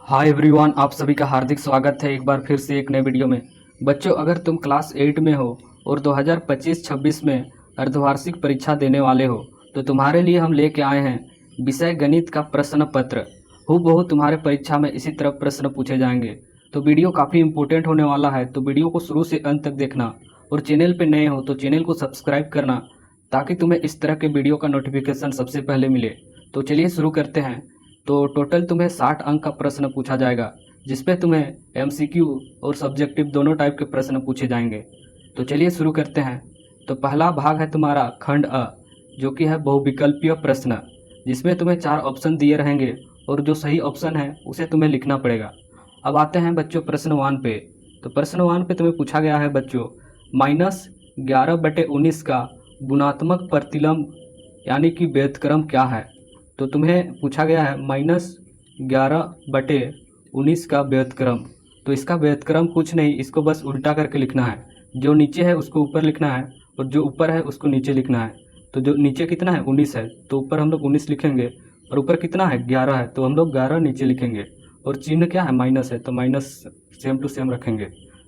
Hi everyone, आप सभी का हार्दिक स्वागत है एक बार फिर से एक नए वीडियो में। बच्चों, अगर तुम क्लास 8 में हो और 2025-26 में अर्धवार्षिक परीक्षा देने वाले हो तो तुम्हारे लिए हम लेके आए हैं विषय गणित का प्रश्न पत्र। हूबहू तुम्हारे परीक्षा में इसी तरह प्रश्न पूछे जाएंगे। तो वीडियो काफ़ी इंपॉर्टेंट होने वाला है, तो वीडियो को शुरू से अंत तक देखना और चैनल पर नए हो तो चैनल को सब्सक्राइब करना ताकि तुम्हें इस तरह के वीडियो का नोटिफिकेशन सबसे पहले मिले। तो चलिए शुरू करते हैं। तो टोटल तुम्हें 60 अंक का प्रश्न पूछा जाएगा, जिसपे तुम्हें एमसीक्यू और सब्जेक्टिव दोनों टाइप के प्रश्न पूछे जाएंगे। तो चलिए शुरू करते हैं। तो पहला भाग है तुम्हारा खंड अ, जो कि है बहुविकल्पीय प्रश्न, जिसमें तुम्हें 4 ऑप्शन दिए रहेंगे और जो सही ऑप्शन है उसे तुम्हें लिखना पड़ेगा। अब आते हैं बच्चों प्रश्न 1 पे। तो प्रश्न 1 पे तुम्हें पूछा गया है बच्चों, -11/19 का गुणात्मक प्रतिलम्ब यानी कि व्युत्क्रम क्या है। तो तुम्हें पूछा गया है -11/19 का व्युत्क्रम। तो इसका व्युत्क्रम कुछ नहीं, इसको बस उल्टा करके लिखना है। जो नीचे है उसको ऊपर लिखना है और जो ऊपर है उसको नीचे लिखना है। तो जो नीचे कितना है 19 है, तो ऊपर हम लोग 19 लिखेंगे और ऊपर कितना है 11 है, तो हम लोग 11 नीचे लिखेंगे। और चिन्ह क्या है माइनस है, तो माइनस सेम टू सेम रखेंगे।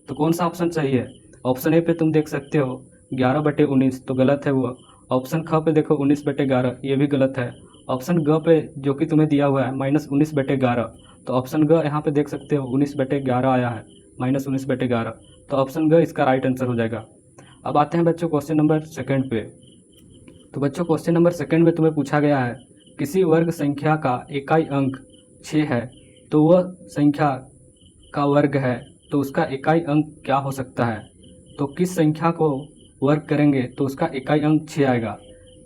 तो कौन सा ऑप्शन सही है? ऑप्शन ए पे तुम देख सकते हो 11/19, तो गलत है वो। ऑप्शन ख पे देखो 19/11, ये भी गलत है। ऑप्शन ग पे जो कि तुम्हें दिया हुआ है -19/11, तो ऑप्शन ग यहाँ पे देख सकते हो 19/11 आया है, -19/11। तो ऑप्शन ग इसका राइट आंसर हो जाएगा। अब आते हैं बच्चों क्वेश्चन नंबर सेकंड पे। तो बच्चों क्वेश्चन नंबर सेकंड में तुम्हें पूछा गया है, किसी वर्ग संख्या का इकाई अंक 6 है तो वह संख्या का वर्ग है, तो उसका इकाई अंक क्या हो सकता है। तो किस संख्या को वर्ग करेंगे तो उसका इकाई अंक 6 आएगा।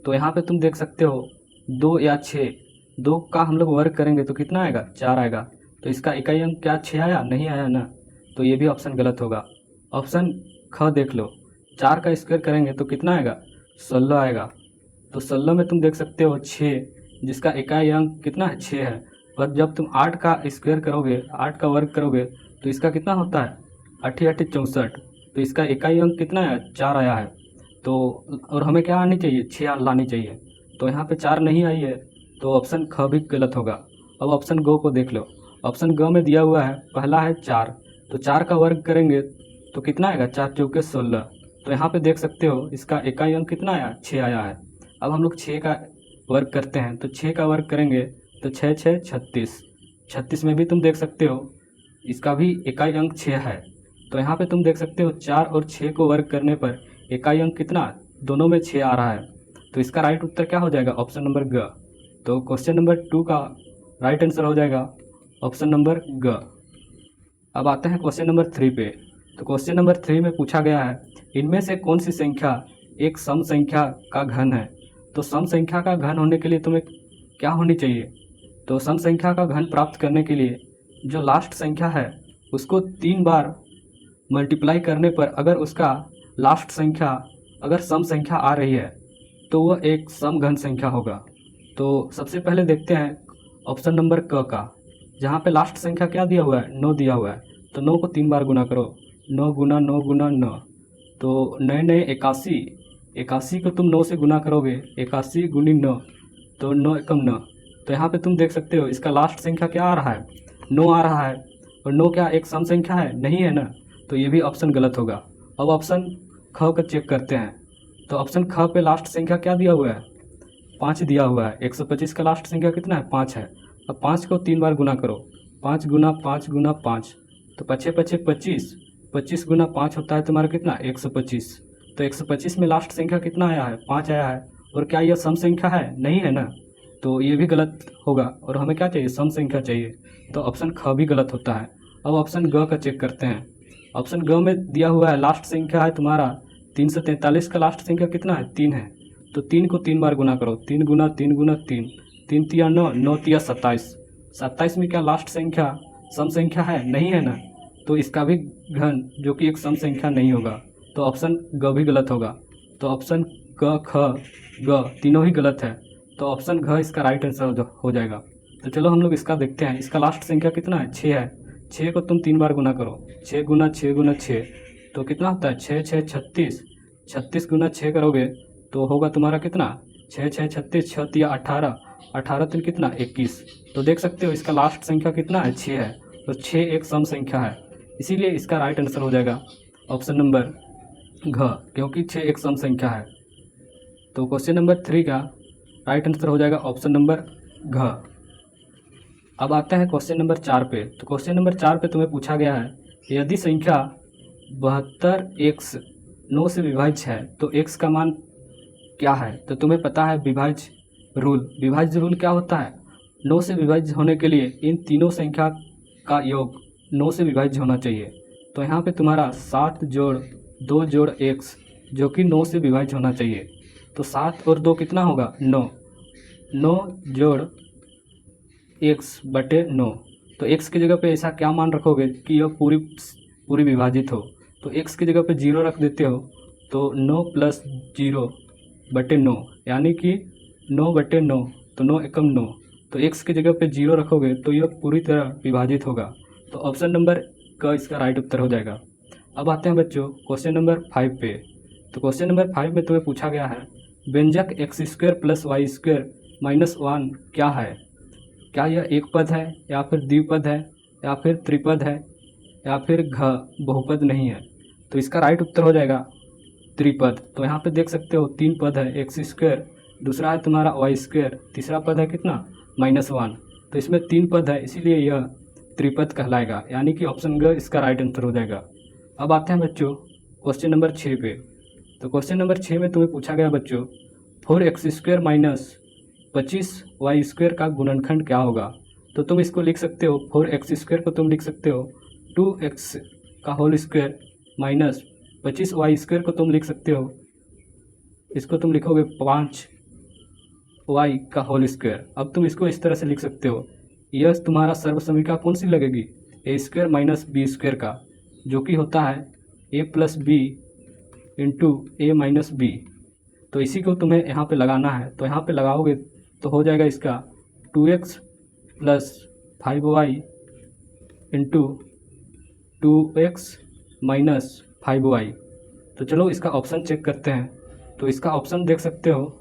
तो यहाँ पे तुम देख सकते हो 2 या 6, 2 का हम लोग वर्ग करेंगे तो कितना आएगा 4 आएगा। तो इसका इकाई अंक क्या 6 आया? नहीं आया ना, तो ये भी ऑप्शन गलत होगा। ऑप्शन ख देख लो, 4 का स्क्वायर करेंगे तो कितना आएगा 16 आएगा। तो 16 में तुम देख सकते हो 6, जिसका इकाई अंक कितना है 6 है। पर जब तुम 8 का स्क्वायर करोगे, 8 का वर्ग करोगे तो इसका कितना होता है 8 8 64। तो इसका इकाई अंक कितना है 4 आया है। तो और हमें क्या आनी चाहिए 6 लानी चाहिए, तो यहाँ पे 4 नहीं आई है, तो ऑप्शन ख भी गलत होगा। अब ऑप्शन गो को देख लो। ऑप्शन ग में दिया हुआ है पहला है 4, तो 4 का वर्ग करेंगे तो कितना आएगा 4 चौके 16। तो यहाँ पे देख सकते हो इसका इकाई अंक कितना आया 6 आया है। अब हम लोग 6 का वर्ग करते हैं, तो 6 का वर्ग करेंगे तो 6 6 36, 36 में भी तुम देख सकते हो इसका भी इकाई अंक 6 है। तो यहाँ पे तुम देख सकते हो 4 और 6 को वर्ग करने पर इकाई अंक कितना दोनों में 6 आ रहा है। तो इसका राइट उत्तर क्या हो जाएगा ऑप्शन नंबर ग। तो क्वेश्चन नंबर 2 का राइट आंसर हो जाएगा ऑप्शन नंबर ग। अब आते हैं क्वेश्चन नंबर 3 पे। तो क्वेश्चन नंबर 3 में पूछा गया है, इनमें से कौन सी संख्या एक सम संख्या का घन है। तो सम संख्या का घन होने के लिए तुम्हें क्या होनी चाहिए। तो सम संख्या का घन प्राप्त करने के लिए जो लास्ट संख्या है उसको 3 बार मल्टीप्लाई करने पर अगर उसका लास्ट संख्या अगर सम संख्या आ रही है तो वह एक सम घन संख्या होगा। तो सबसे पहले देखते हैं ऑप्शन नंबर क का, जहाँ पे लास्ट संख्या क्या दिया हुआ है 9 दिया हुआ है। तो 9 को 3 बार गुना करो, 9 गुना 9 गुना 9, तो 9 9 81, 81 को तुम 9 से गुना करोगे 81 गुनी 9, तो 9 एकम 9। तो यहाँ पे तुम देख सकते हो इसका लास्ट संख्या क्या आ रहा है 9 आ रहा है, और 9 क्या एक सम संख्या है नहीं है ना, तो ये भी ऑप्शन गलत होगा। अब ऑप्शन ख का चेक करते हैं। तो ऑप्शन ख पे लास्ट संख्या क्या दिया हुआ है 5 दिया हुआ है। 125 का लास्ट संख्या कितना है 5 है। अब 5 को 3 बार गुना करो, 5 गुना 5 गुना 5, तो 5 5 25, 25 गुना 5 होता है तुम्हारा कितना 125। तो 125 में लास्ट संख्या कितना आया है 5 आया है, और क्या यह सम संख्या है नहीं है ना, तो ये भी गलत होगा। और हमें क्या चाहिए सम संख्या चाहिए, तो ऑप्शन ख भी गलत होता है। अब ऑप्शन ग का चेक करते हैं। ऑप्शन ग में दिया हुआ है लास्ट संख्या है तुम्हारा 343 का लास्ट संख्या कितना है 3 है। तो 3 को 3 बार गुना करो, 3 गुना 3 गुना 3, 3 तिया 9, 9 तिया 27, 27 में क्या लास्ट संख्या सम संख्या है नहीं है ना, तो इसका भी घन जो कि एक सम संख्या नहीं होगा, तो ऑप्शन ग भी गलत होगा। तो ऑप्शन क ख ग तीनों ही गलत है, तो ऑप्शन घ इसका राइट आंसर हो जाएगा। तो चलो हम लोग इसका देखते हैं। इसका लास्ट संख्या कितना है 6 है। 6 को तुम 3 बार गुना करो, 6 गुना 6 गुना 6, तो कितना होता है 6 6 36, 36 गुना 6 करोगे तो होगा तुम्हारा कितना 6 6 36, 6 तिया 18, 18 3 कितना 21। तो देख सकते हो इसका लास्ट संख्या कितना है 6 है, तो 6 एक सम संख्या है, इसीलिए इसका राइट आंसर हो जाएगा ऑप्शन नंबर घ, क्योंकि 6 एक सम संख्या है। तो क्वेश्चन नंबर 3 का राइट आंसर हो जाएगा ऑप्शन नंबर घ। अब आते हैं क्वेश्चन नंबर 4 पे। तो क्वेश्चन नंबर 4 पे तुम्हें पूछा गया है, यदि संख्या 72x 9 से विभाज्य है तो x का मान क्या है। तो तुम्हें पता है विभाज्य रूल। विभाज्य रूल क्या होता है, 9 से विभाज्य होने के लिए इन तीनों संख्या का योग 9 से विभाज्य होना चाहिए। तो यहाँ पे तुम्हारा 7 जोड़ 2 जोड़ x जो कि 9 से विभाज्य होना चाहिए। तो 7 और 2 कितना होगा 9, 9 जोड़ x बटे 9। तो x की जगह पे ऐसा क्या मान रखोगे कि यह पूरी विभाजित हो। तो x की जगह पे 0 रख देते हो, तो 9 प्लस 0 बटे 9, यानी कि 9 बटे 9, तो 9 एकम 9। तो x की जगह पे 0 रखोगे तो यह पूरी तरह विभाजित होगा। तो ऑप्शन नंबर का इसका राइट उत्तर हो जाएगा। अब आते हैं बच्चों क्वेश्चन नंबर 5 पे। तो क्वेश्चन नंबर 5 में तुम्हें पूछा गया है, व्यंजक x² प्लस y² माइनस 1 क्या है। क्या यह एक पद है, या फिर द्विपद है, या फिर त्रिपद है, या फिर घ बहुपद नहीं है। तो इसका राइट उत्तर हो जाएगा त्रिपद। तो यहाँ पे देख सकते हो 3 पद है, x², दूसरा है तुम्हारा y², तीसरा पद है कितना -1। तो इसमें 3 पद है, इसीलिए यह त्रिपद कहलाएगा, यानी कि ऑप्शन ग इसका राइट आंसर हो जाएगा। अब आते हैं बच्चों क्वेश्चन नंबर 6 पे। तो क्वेश्चन नंबर 6 में तुम्हें पूछा गया बच्चों, 4x² माइनस 25y² का गुणनखंड क्या होगा। तो तुम इसको लिख सकते हो, 4x² को तुम लिख सकते हो 2x का होल स्क्वायर माइनस 25y² को तुम लिख सकते हो, इसको तुम लिखोगे 5y का होल स्क्वायर। अब तुम इसको इस तरह से लिख सकते हो, यह तुम्हारा सर्वसमीका कौन सी लगेगी, a² माइनस b² का, जो कि होता है a plus B into a minus B. तो इसी को तुम्हें यहाँ पे लगाना है। तो यहाँ पे लगाओगे तो हो जाएगा इसका 2x plus 5y into 2x minus 5y। तो चलो इसका ऑप्शन चेक करते हैं। तो इसका ऑप्शन देख सकते हो,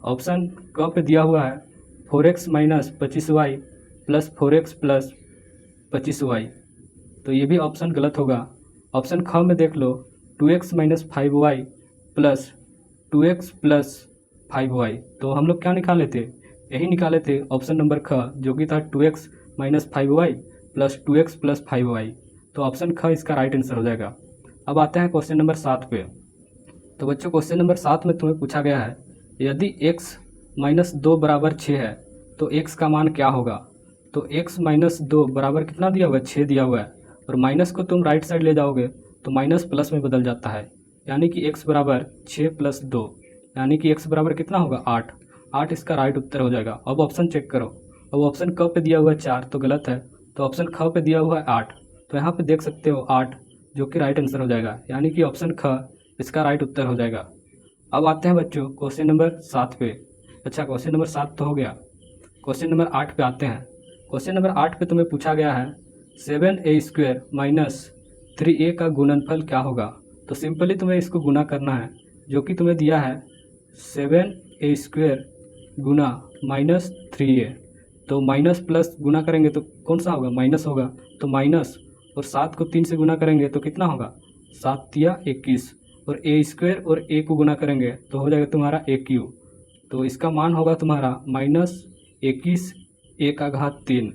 ऑप्शन क पे दिया हुआ है 4x minus 25y plus 4x plus 25y। तो ये भी ऑप्शन गलत होगा। ऑप्शन ख में देख लो 2x minus 5y plus 2x plus 5y। तो हम लोग क्या निकाले थे, यही निकाले थे ऑप्शन नंबर ख, जो कि था 2x minus 5y plus 2x plus 5y। तो ऑप्शन ख इसका राइट आंसर हो जाएगा। अब आते हैं क्वेश्चन नंबर 7 पे। तो बच्चों क्वेश्चन नंबर 7 में तुम्हें पूछा गया है, यदि x माइनस 2 बराबर 6 है तो x का मान क्या होगा। तो x माइनस 2 बराबर कितना दिया हुआ है, 6 दिया हुआ है, और माइनस को तुम राइट साइड ले जाओगे तो माइनस प्लस में बदल जाता है, यानी कि x बराबर 6 प्लस 2, यानी कि x बराबर कितना होगा 8। 8 इसका राइट उत्तर हो जाएगा। अब ऑप्शन चेक करो। अब ऑप्शन क पे दिया हुआ है 4 तो गलत है, तो ऑप्शन ख पे दिया हुआ है 8। तो यहाँ पे देख सकते हो 8, जो कि राइट आंसर हो जाएगा, यानी कि ऑप्शन ख इसका राइट उत्तर हो जाएगा। अब आते हैं बच्चों क्वेश्चन नंबर 7 पे। अच्छा क्वेश्चन नंबर 7 तो हो गया। क्वेश्चन नंबर 8 पे आते हैं। क्वेश्चन नंबर 8 पे तुम्हें पूछा गया है, 7a² माइनस 3a का गुणनफल क्या होगा। तो सिंपली तुम्हें इसको गुना करना है, जो कि तुम्हें दिया है 7a² गुना माइनस 3a। तो माइनस प्लस गुना करेंगे तो कौन सा होगा, माइनस होगा। तो माइनस और 7 को 3 से गुना करेंगे तो कितना होगा, 7 या 21, और a² और a को गुना करेंगे तो हो जाएगा तुम्हारा aq। तो इसका मान होगा तुम्हारा -21 a का घात 3।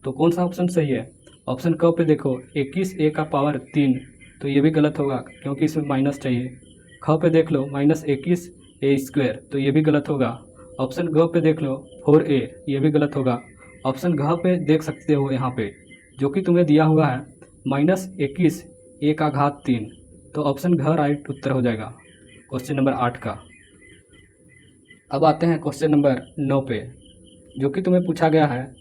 तो कौन सा ऑप्शन सही है, ऑप्शन क पे देखो 21 a का पावर 3, तो ये भी गलत होगा क्योंकि इसमें माइनस चाहिए। ख पे देख लो -21 a², तो ये भी गलत होगा। ऑप्शन ग पे देख लो 4a, ये भी गलत होगा। ऑप्शन घ पे देख सकते हो यहाँ पे, जो कि तुम्हें दिया हुआ है -21 a का घात 3। तो ऑप्शन घ राइट उत्तर हो जाएगा क्वेश्चन नंबर 8 का। अब आते हैं क्वेश्चन नंबर 9 पे, जो कि तुम्हें पूछा गया है,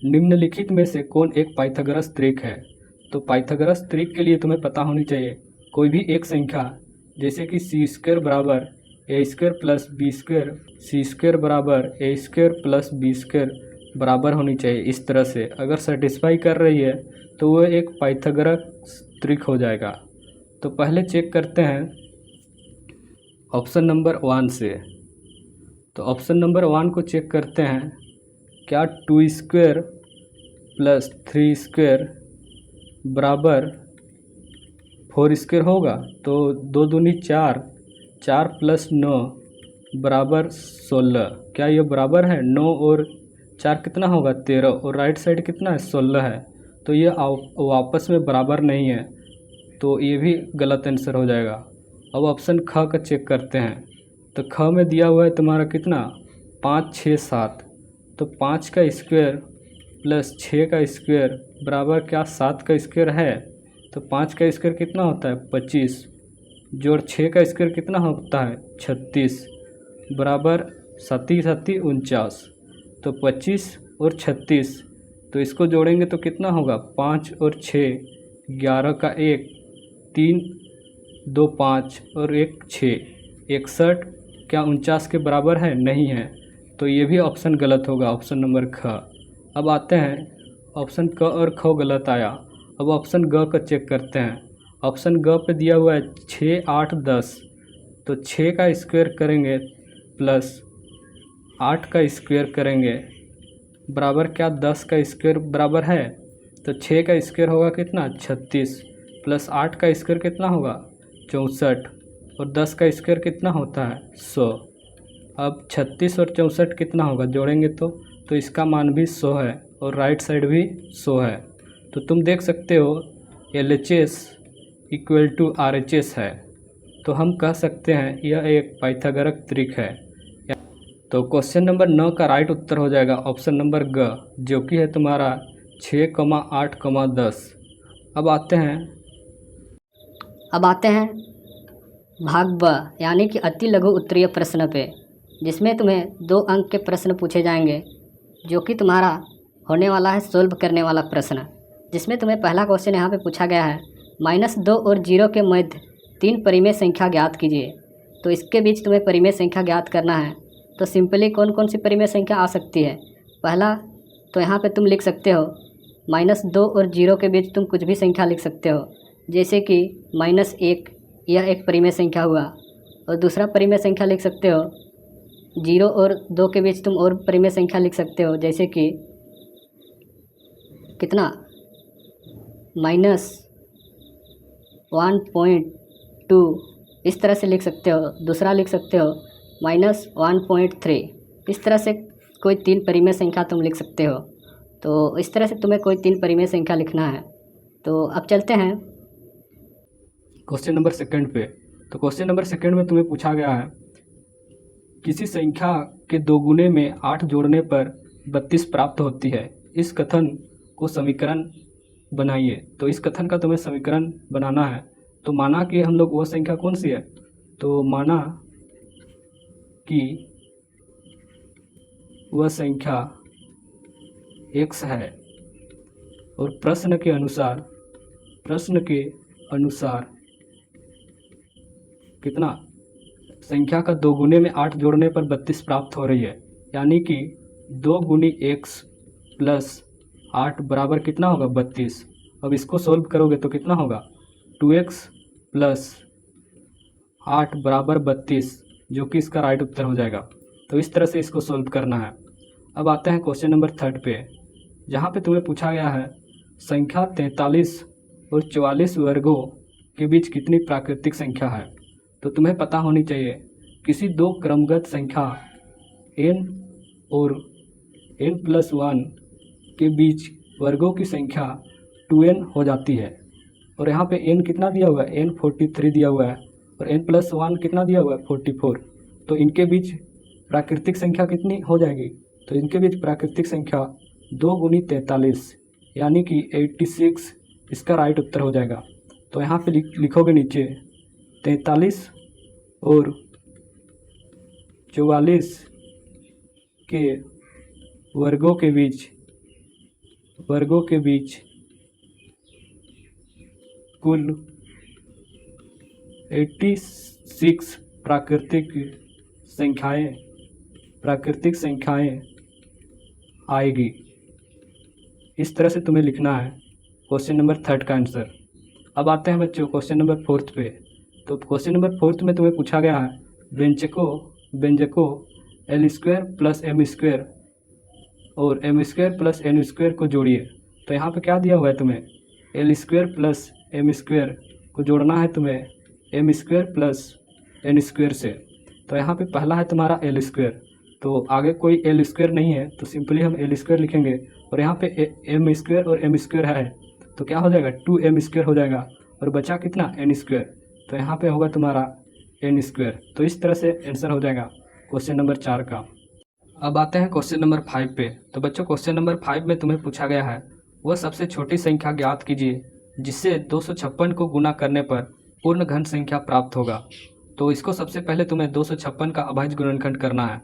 निम्नलिखित में से कौन एक पाइथागोरस त्रिक है। तो पाइथागोरस त्रिक के लिए तुम्हें पता होनी चाहिए, कोई भी एक संख्या जैसे कि c² बराबर a² प्लस b², c² बराबर a² प्लस b² बराबर होनी चाहिए। इस तरह से अगर सेटिस्फाई कर रही है तो वो एक पाइथागोरस त्रिक हो जाएगा। तो पहले चेक करते हैं ऑप्शन नंबर 1 से। तो ऑप्शन नंबर 1 को चेक करते हैं, क्या 2 स्क्वायर प्लस 3 स्क्वायर बराबर 4 स्क्वायर होगा। तो 2 दूनी 4, 4 प्लस 9 बराबर 16। क्या ये बराबर है? 9 और 4 कितना होगा? 13, और राइट साइड कितना है? 16 है। तो ये वापस में बराबर नहीं है, तो ये भी गलत आंसर हो जाएगा। अब ऑप्शन ख का चेक करते हैं। तो ख में दिया हुआ है तुम्हारा कितना? 5, 6, 7। तो 5 का स्क्वायर प्लस 6 का स्क्वायर बराबर क्या 7 का स्क्वायर है। तो 5 का स्क्वायर कितना होता है? 25, जोड़ 6 का स्क्वायर कितना होता है? 36, बराबर 7 7 49। तो 25 और 36, तो इसको जोड़ेंगे तो कितना होगा? 5 और 6, 11 का 1, 3, 2 5 और 1 6, 61। क्या 49 के बराबर है? नहीं है। तो ये भी ऑप्शन गलत होगा, ऑप्शन नंबर ख। अब आते हैं, ऑप्शन क और ख गलत आया। अब ऑप्शन ग का चेक करते हैं। ऑप्शन ग पे दिया हुआ है 6, 8, 10। तो 6 का स्क्वायर करेंगे प्लस 8 का स्क्वायर करेंगे बराबर क्या 10 का स्क्वायर बराबर है। तो 6 का स्क्वायर होगा कितना? 36, प्लस 8 का स्क्वायर कितना होगा? 64, और 10 का स्क्वायर कितना होता है? 100। अब 36 और 64 कितना होगा? जोड़ेंगे तो इसका मान भी 100 है, और राइट साइड भी 100 है। तो तुम देख सकते हो LHS इक्वल टू RHS है। तो हम कह सकते हैं यह एक पाइथागोरस ट्रिक है। तो क्वेश्चन नंबर 9 का राइट उत्तर हो जाएगा ऑप्शन नंबर ग, जो कि है तुम्हारा 6, 8, 10। अब आते हैं भाग ब यानी कि अति लघु उत्तरीय प्रश्न पे, जिसमें तुम्हें 2 अंक के प्रश्न पूछे जाएंगे, जो कि तुम्हारा होने वाला है सोल्व करने वाला प्रश्न। जिसमें तुम्हें पहला क्वेश्चन यहाँ पे पूछा गया है, -2 और 0 के मध्य 3 परिमेय संख्या ज्ञात कीजिए। तो इसके बीच तुम्हें परिमेय संख्या ज्ञात करना है। तो सिंपली कौन कौन सी परिमेय संख्या आ सकती है? पहला तो यहाँ पे तुम लिख सकते हो -2 और 0 के बीच तुम कुछ भी संख्या लिख सकते हो, जैसे कि -1, यह एक परिमेय संख्या हुआ। और दूसरा परिमेय संख्या लिख सकते हो 0 और 2 के बीच तुम और परिमेय संख्या लिख सकते हो, जैसे कि कितना -1.2, इस तरह से लिख सकते हो। दूसरा लिख सकते हो -1.3। इस तरह से कोई 3 परिमेय संख्या तुम लिख सकते हो। तो इस तरह से तुम्हें कोई 3 परिमेय संख्या लिखना है। तो अब चलते हैं क्वेश्चन नंबर सेकंड पे। तो क्वेश्चन नंबर सेकंड में तुम्हें पूछा गया है, किसी संख्या के 2 गुने में 8 जोड़ने पर 32 प्राप्त होती है। इस कथन को समीकरण बनाइए। तो इस कथन का तुम्हें समीकरण बनाना है। तो माना कि हम लोग वह संख्या कौन सी है? तो माना कि वह संख्या x है, और प्रश्न के अनुसार कितना संख्या का 2 गुने में 8 जोड़ने पर 32 प्राप्त हो रही है। यानी कि 2 गुनी x प्लस 8 बराबर कितना होगा? 32। अब इसको सोल्व करोगे तो कितना होगा? 2x प्लस 8 बराबर 32, जो कि इसका राइट उत्तर हो जाएगा। तो इस तरह से इसको सोल्व करना है। अब आते हैं क्वेश्चन नंबर 3 पे, जहाँ पे तुम्हें पूछा गया है, संख्या 43 और 44 वर्गों के बीच कितनी प्राकृतिक संख्या है। तो तुम्हें पता होनी चाहिए, किसी 2 क्रमगत संख्या n और n+1 के बीच वर्गों की संख्या 2n हो जाती है। और यहाँ पे n कितना दिया हुआ है? n 43 दिया हुआ है, और n+1 कितना दिया हुआ है? 44। तो इनके बीच प्राकृतिक संख्या कितनी हो जाएगी? तो इनके बीच प्राकृतिक संख्या 2 गुनी 43, यानी कि 86, इसका राइट उत्तर हो जाएगा। तो यहाँ पे लिखोगे नीचे 43 और 44 के वर्गों के बीच कुल 86 प्राकृतिक संख्याएं आएगी। इस तरह से तुम्हें लिखना है क्वेश्चन नंबर 3 का आंसर। अब आते हैं बच्चों क्वेश्चन नंबर 4 पे। तो क्वेश्चन नंबर 4 में तुम्हें पूछा गया है, व्यंजकों L square plus M square और M square plus N square को जोड़िए। तो यहाँ पे क्या दिया हुआ है तुम्हें, L square plus M square को जोड़ना है तुम्हें M square plus N square से। तो यहाँ पे पहला है तुम्हारा एल स्क्वायर, तो आगे कोई एल स्क्वायर नहीं है तो सिंपली हम एल स्क्वायर लिखेंगे, और यहाँ पे एम स्क्वायर और एम स्क्वायर है तो क्या हो जाएगा, 2m स्क्वायर हो जाएगा, और बचा कितना, एन स्क्वायर। तो यहाँ पे होगा तुम्हारा एन स्क्वायर। तो इस तरह से आंसर हो जाएगा क्वेश्चन नंबर 4 का। अब आते हैं क्वेश्चन नंबर 5 पे। तो बच्चों क्वेश्चन नंबर 5 में तुम्हें पूछा गया है वह सबसे छोटी संख्या ज्ञात कीजिए जिससे 256 को गुना करने पर पूर्ण घन संख्या प्राप्त होगा। तो इसको सबसे पहले तुम्हें 256 का अभाज्य गुणनखंड करना है।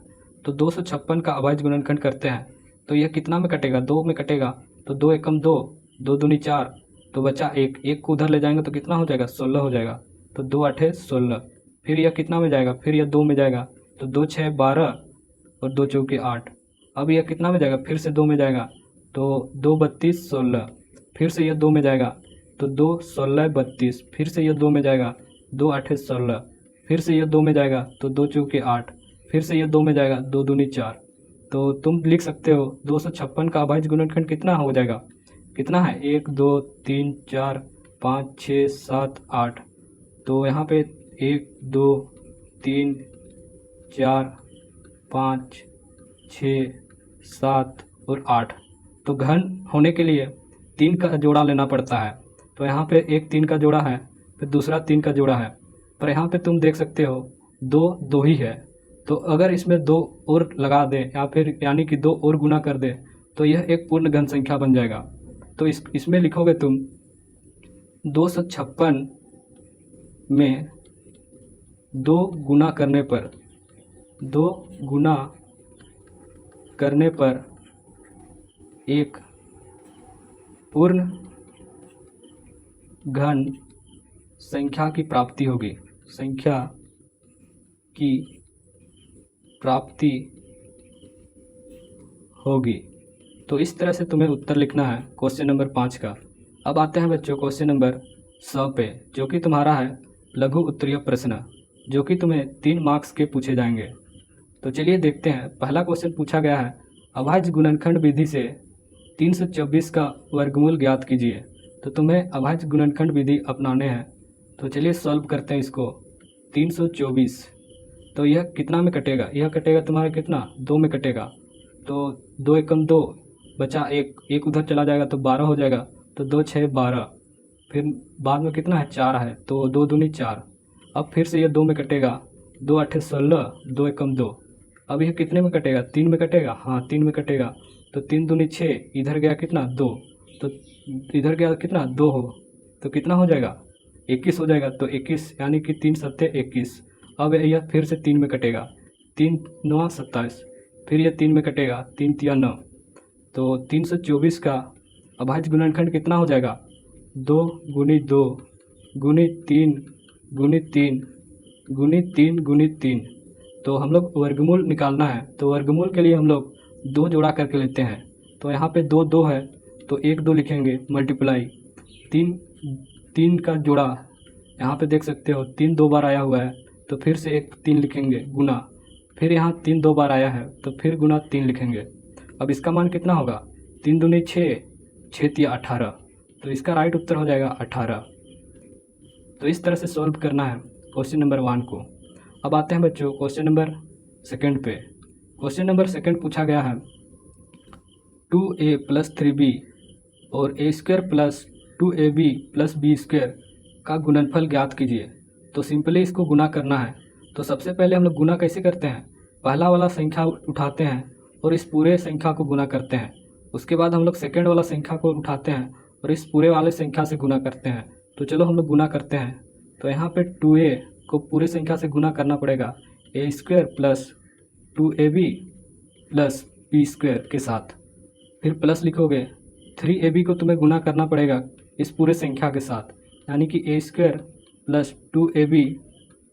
तो 256 का अभाज्य गुणनखंड करते हैं तो यह कितना में कटेगा, 2 में कटेगा। तो 2 एकम 2, 2 दूनी 4, तो बचा 1, 1 को उधर ले जाएंगे तो कितना हो जाएगा, 16 हो जाएगा। तो 2 8 16। फिर यह कितना में जाएगा, फिर यह 2 में जाएगा तो 2 6 12 और 2 चौके 8। अब यह कितना में जाएगा, फिर से 2 में जाएगा तो 2 32 16। फिर से यह 2 में जाएगा तो 2 16 32। फिर से यह 2 में जाएगा 2 8 16। फिर से यह 2 में जाएगा तो 2 चौके 8। फिर से यह 2 में जाएगा 2 दूनी 4। तो तुम लिख सकते हो 256 का अभाज्य गुणनखंड कितना हो जाएगा, कितना है, 1 2 3 4 5 6 7 8। तो यहाँ पे 1 2 3 4 5 6 7 और 8। तो घन होने के लिए 3 का जोड़ा लेना पड़ता है। तो यहाँ पे एक 3 का जोड़ा है, फिर दूसरा 3 का जोड़ा है, पर यहाँ पे तुम देख सकते हो 2 2 ही है। तो अगर इसमें 2 और लगा दें या फिर यानी कि 2 और गुना कर दें तो यह एक पूर्ण घन संख्या बन जाएगा। तो इसमें लिखोगे तुम 256 में 2 गुना करने पर 2 गुना करने पर एक पूर्ण घन संख्या की प्राप्ति होगी, संख्या की प्राप्ति होगी। तो इस तरह से तुम्हें उत्तर लिखना है क्वेश्चन नंबर 5 का। अब आते हैं बच्चों क्वेश्चन नंबर 100 पे, जो कि तुम्हारा है लघु उत्तरीय प्रश्न, जो कि तुम्हें 3 मार्क्स के पूछे जाएंगे। तो चलिए देखते हैं। पहला क्वेश्चन पूछा गया है अभाज्य गुणनखंड विधि से 324 का वर्गमूल ज्ञात कीजिए। तो तुम्हें अभाज्य गुणनखंड विधि अपनाने हैं। तो चलिए सॉल्व करते हैं इसको। 324 तो यह कितना में कटेगा, यह कटेगा तुम्हारा कितना, 2 में कटेगा। तो 2 एकम 2, बचा 1, 1 उधर चला जाएगा तो 12 हो जाएगा। तो 2 6 12। फिर बाद में कितना है, 4 है, तो 2 दूनी 4। अब फिर से यह 2 में कटेगा, 2 8 16, 2 एकम 2। अब यह कितने में कटेगा, 3 में कटेगा, हाँ 3 में कटेगा। तो 3 दूनी 6, इधर गया कितना, 2, तो इधर गया कितना, 2 हो, तो कितना हो जाएगा, 21 हो जाएगा। तो 21 यानी कि 3 7 21। अब यह फिर से 3 में कटेगा, 3 9 27। फिर यह 3 में कटेगा, 3 3 9। तो 324 का अभाज्य गुणनखंड कितना हो जाएगा, 2 गुनी 2 गुनी 3 गुनी 3 गुनी 3 गुनी 3। तो हम लोग वर्गमूल निकालना है, तो वर्गमूल के लिए हम लोग 2 जोड़ा करके लेते हैं। तो यहाँ पे 2 2 है तो 1 2 लिखेंगे, मल्टीप्लाई 3 का जोड़ा यहाँ पे देख सकते हो 3 2 बार आया हुआ है, तो फिर से एक 3 लिखेंगे गुना, फिर यहाँ 3 2 बार आया है तो फिर गुना 3 लिखेंगे। अब इसका मान कितना होगा, 3 दूनी 6, 6 3 18। तो इसका राइट उत्तर हो जाएगा 18। तो इस तरह से सॉल्व करना है क्वेश्चन नंबर 1 को। अब आते हैं बच्चों क्वेश्चन नंबर 2 पे। क्वेश्चन नंबर 2 पूछा गया है 2a + 3b और a² + 2ab + b² का गुणनफल ज्ञात कीजिए। तो सिंपली इसको गुना करना है। तो सबसे पहले हम लोग गुना कैसे करते हैं, पहला वाला संख्या उठाते हैं और इस पूरे संख्या को गुना करते हैं। उसके बाद हम लोग सेकंड वाला संख्या को उठाते हैं और इस पूरे वाले संख्या से गुना करते हैं। तो चलो हम लोग गुना करते हैं। तो यहाँ पे 2a को पूरे संख्या से गुना करना पड़ेगा, a² + 2ab + b² के साथ। फिर प्लस लिखोगे, 3ab को तुम्हें गुना करना पड़ेगा इस पूरे संख्या के साथ, यानी कि a² + 2ab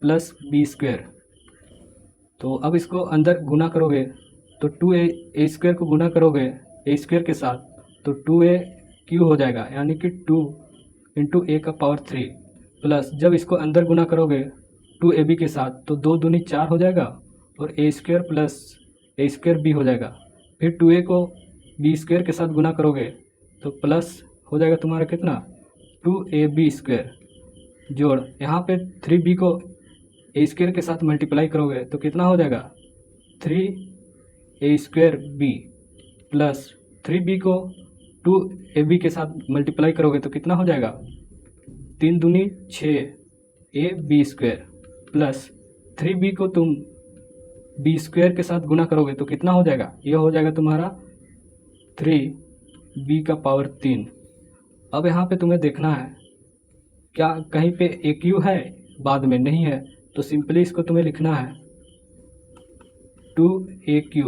+ b²। तो अब इसको अंदर गुना करोगे तो 2a² को गुना करोगे a² के साथ तो 2a³ हो जाएगा, यानी कि 2 × a³ प्लस जब इसको अंदर गुना करोगे 2ab के साथ तो 2 दूनी 4 हो जाएगा और a² + ए स्क्वायर बी हो जाएगा। फिर 2a को बी स्क्वायर के साथ गुना करोगे तो प्लस हो जाएगा तुम्हारा कितना 2ab स्क्वायर, जोड़ यहाँ पे 3b को ए स्क्वायर के साथ मल्टीप्लाई करोगे तो कितना हो जाएगा 3a square B, plus 3b को 2ab के साथ मल्टीप्लाई करोगे तो कितना हो जाएगा 3 दूनी 6ab स्क्वायर, प्लस 3b को तुम बी स्क्वायर के साथ गुना करोगे तो कितना हो जाएगा, यह हो जाएगा तुम्हारा 3b का पावर 3। अब यहाँ पे तुम्हें देखना है क्या कहीं पे ए क्यू है, बाद में नहीं है, तो सिंपली इसको तुम्हें लिखना है 2aq।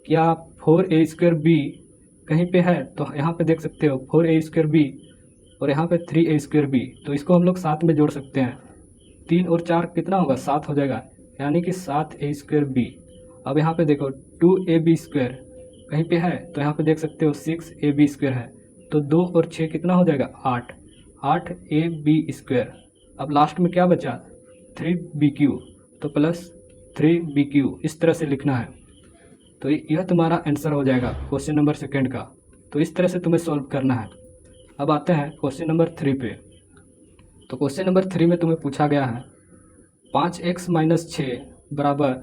क्या 4a स्क्वायर बी कहीं पे है, तो यहाँ पे देख सकते हो 4a स्क्वायर बी और यहाँ पे 3a स्क्वायर बी, तो इसको हम लोग साथ में जोड़ सकते हैं। 3 और 4 कितना होगा 7 हो जाएगा, यानी कि 7a स्क्वायर बी। अब यहाँ पे देखो 2ab स्क्वायर कहीं पे है, तो यहाँ पे देख सकते हो 6ab स्क्वायर है, तो 2 और 6 कितना हो जाएगा 8ab स्क्वायर। अब लास्ट में क्या बचा 3bq, तो प्लस 3bq इस तरह से लिखना है। तो यह तुम्हारा आंसर हो जाएगा क्वेश्चन नंबर 2 का। तो इस तरह से तुम्हें सॉल्व करना है। अब आते हैं क्वेश्चन नंबर 3 पे। तो क्वेश्चन नंबर 3 में तुम्हें पूछा गया है 5x - 6 बराबर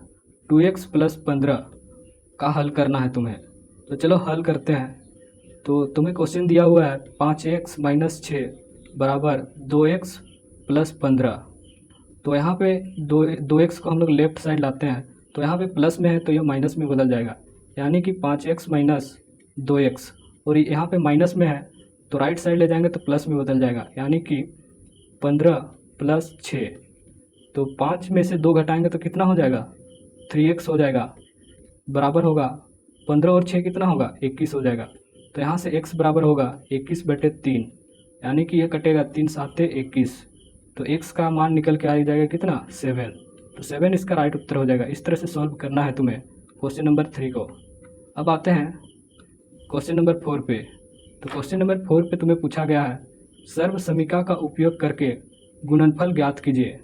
2x + 15 का हल करना है तुम्हें। तो चलो हल करते हैं। तो तुम्हें क्वेश्चन दिया हुआ है 5x - 6 बराबर 2x + 15। तो यहाँ पे 2x को हम लोग लेफ्ट साइड लाते हैं, तो यहाँ पे प्लस में है तो यह माइनस में बदल जाएगा, यानी कि 5x - 2x, और यहाँ पे माइनस में है तो राइट साइड ले जाएंगे तो प्लस में बदल जाएगा, यानी कि 15 + 6। तो 5 में से 2 घटाएंगे तो कितना हो जाएगा 3x हो जाएगा, बराबर होगा 15 और 6 कितना होगा 21 हो जाएगा। तो यहाँ से x बराबर होगा 21/3, यानी कि यह कटेगा 3 × 7 = 21, तो x का मान निकल के आ जाएगा कितना 7। तो 7 इसका राइट उत्तर हो जाएगा। इस तरह से सॉल्व करना है तुम्हें क्वेश्चन नंबर 3 को। अब आते हैं क्वेश्चन नंबर 4 पे। तो क्वेश्चन नंबर 4 पे तुम्हें पूछा गया है सर्व समीका का उपयोग करके गुणनफल ज्ञात कीजिए,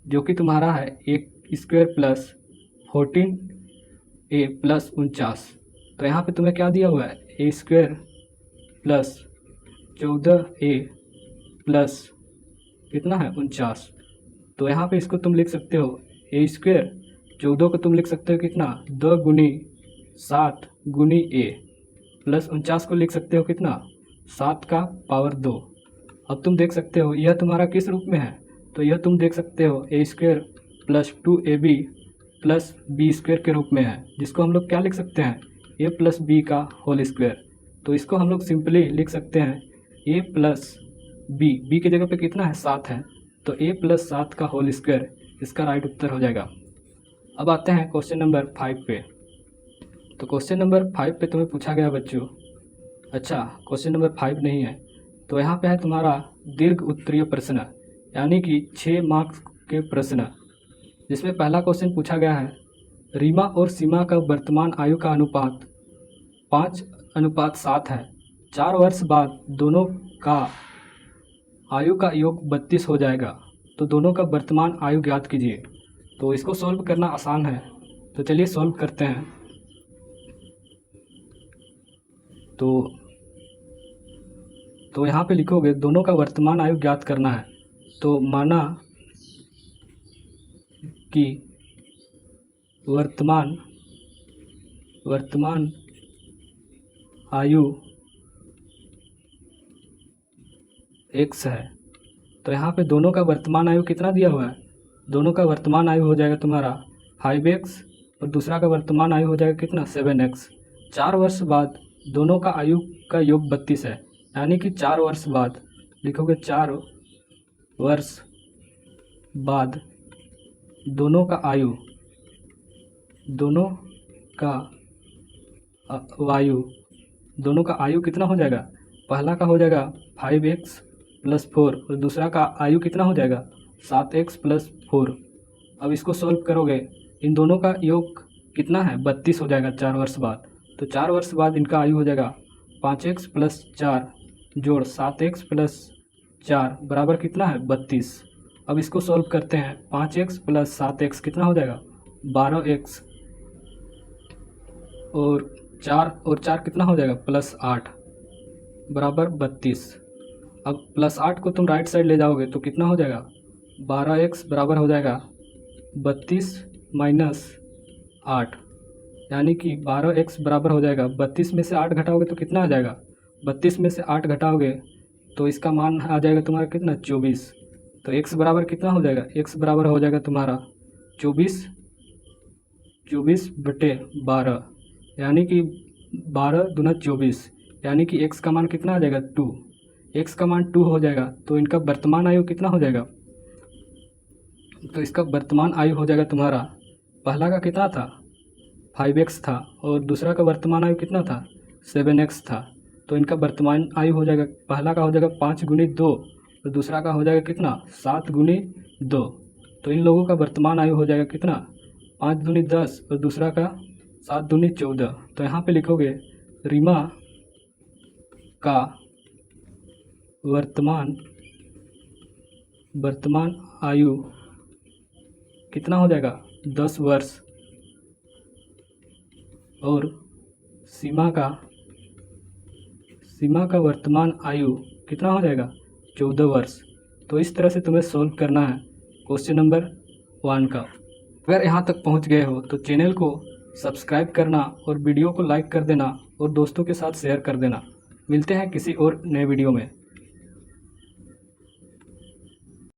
जो कि तुम्हारा है a² + 14a + 49। तो यहाँ पे तुम्हें क्या दिया हुआ है a² + 14a + कितना है 49। तो यहाँ पे इसको तुम लिख सकते हो a², 14 को तुम लिख सकते हो कितना 2 × 7 × a, प्लस 49 को लिख सकते हो कितना 7 का पावर 2। अब तुम देख सकते हो यह तुम्हारा किस रूप में है, तो यह तुम देख सकते हो a² + 2ab + b² के रूप में है, जिसको हम लोग क्या लिख सकते हैं a + b का होल स्क्वायर। तो इसको हम लोग सिंपली लिख सकते हैं a + b की जगह पे कितना है 7 है, तो a + 7 का होल स्क्वायर इसका राइट उत्तर हो जाएगा। अब आते हैं क्वेश्चन नंबर 5 पे। तो क्वेश्चन नंबर 5 पे तुम्हें पूछा गया बच्चों, अच्छा क्वेश्चन नंबर 5 नहीं है, तो यहाँ पे है तुम्हारा दीर्घ उत्तरीय प्रश्न, यानी कि 6 मार्क्स के प्रश्न, जिसमें पहला क्वेश्चन पूछा गया है रीमा और सीमा का वर्तमान आयु का अनुपात 5:7 है। 4 वर्ष बाद दोनों का आयु का योग 32 हो जाएगा, तो दोनों का वर्तमान आयु ज्ञात कीजिए। तो इसको सॉल्व करना आसान है, तो चलिए सॉल्व करते हैं। तो यहाँ पे लिखोगे दोनों का वर्तमान आयु ज्ञात करना है, तो माना कि वर्तमान आयु x है, तो यहाँ पे दोनों का वर्तमान आयु कितना दिया हुआ है, दोनों का वर्तमान आयु हो जाएगा तुम्हारा 5x और दूसरा का वर्तमान आयु हो जाएगा कितना 7x। 4 वर्ष बाद दोनों का आयु का योग 32 है, यानी कि 4 वर्ष बाद लिखोगे 4 वर्ष बाद दोनों का आयु कितना हो जाएगा, पहला का हो जाएगा 5x + 4 और दूसरा का आयु कितना हो जाएगा 7x + 4। अब इसको सॉल्व करोगे, इन दोनों का योग कितना है 32 हो जाएगा 4 वर्ष बाद, तो 4 वर्ष बाद इनका आयु हो जाएगा 5x + 4 जोड़ 7x + 4 बराबर कितना है 32। अब इसको सॉल्व करते हैं, 5x + 7x कितना हो जाएगा 12x और 4 कितना हो जाएगा, +8 बराबर 32। अब +8 को तुम राइट साइड ले जाओगे तो कितना हो जाएगा, 12x बराबर हो जाएगा 32 माइनस 8, यानी कि 12x बराबर हो जाएगा 32 में से 8 घटाओगे तो कितना आ जाएगा, 32 में से 8 घटाओगे तो इसका मान आ जाएगा तुम्हारा कितना, 24। तो x बराबर कितना हो जाएगा, x बराबर हो जाएगा तुम्हारा 24/12, यानी कि 12 दूना 24, यानी कि x का मान कितना आ जाएगा, 2। x का मान 2 हो जाएगा तो इनका वर्तमान आयु कितना हो जाएगा, तो इसका वर्तमान आयु हो जाएगा तुम्हारा, पहला का कितना था 5x था और दूसरा का वर्तमान आयु कितना था 7x था। तो इनका वर्तमान आयु हो जाएगा, पहला का हो जाएगा 5 × 2 और दूसरा का हो जाएगा कितना 7 × 2। तो इन लोगों का वर्तमान आयु हो जाएगा कितना 5 दूनी 10 और दूसरा का 7 दूनी 14। तो यहाँ पे लिखोगे रीमा का वर्तमान आयु कितना हो जाएगा 10 वर्ष और सीमा का वर्तमान आयु कितना हो जाएगा 14 वर्ष। तो इस तरह से तुम्हें सॉल्व करना है क्वेश्चन नंबर 1 का। अगर यहाँ तक पहुँच गए हो तो चैनल को सब्सक्राइब करना और वीडियो को लाइक कर देना और दोस्तों के साथ शेयर कर देना। मिलते हैं किसी और नए वीडियो में।